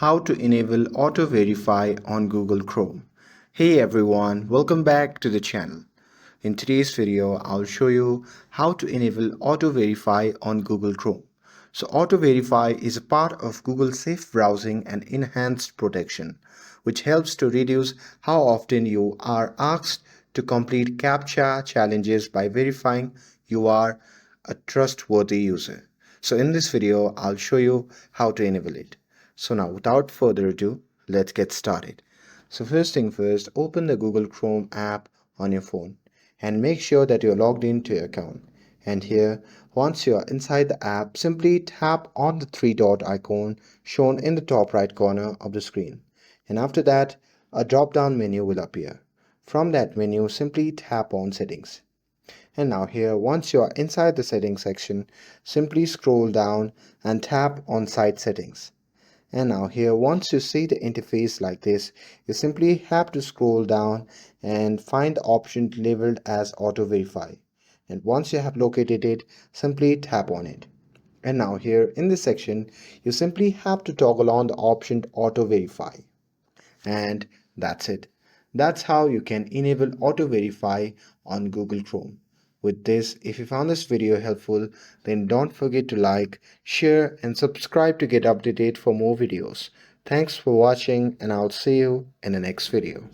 How to enable auto verify on Google Chrome. Hey everyone, welcome back to the channel. In today's video, I'll show you how to enable auto verify on Google Chrome. So auto verify is a part of Google's safe browsing and enhanced protection, which helps to reduce how often you are asked to complete CAPTCHA challenges by verifying you are a trustworthy user. So in this video, I'll show you how to enable it. So now without further ado, let's get started. So first thing first, open the Google Chrome app on your phone and make sure that you're logged into your account. And here, once you're inside the app, simply tap on the three dot icon shown in the top right corner of the screen. And after that, a drop down menu will appear. From that menu, simply tap on settings. And now here, once you are inside the settings section, simply scroll down and tap on site settings. And now here, once you see the interface like this, you simply have to scroll down and find the option labeled as auto verify. And once you have located it, simply tap on it. And now here in this section, you simply have to toggle on the option auto verify. And that's it. That's how you can enable auto verify on Google Chrome. With this, if you found this video helpful, then don't forget to like, share and subscribe to get updated for more videos. Thanks for watching and I'll see you in the next video.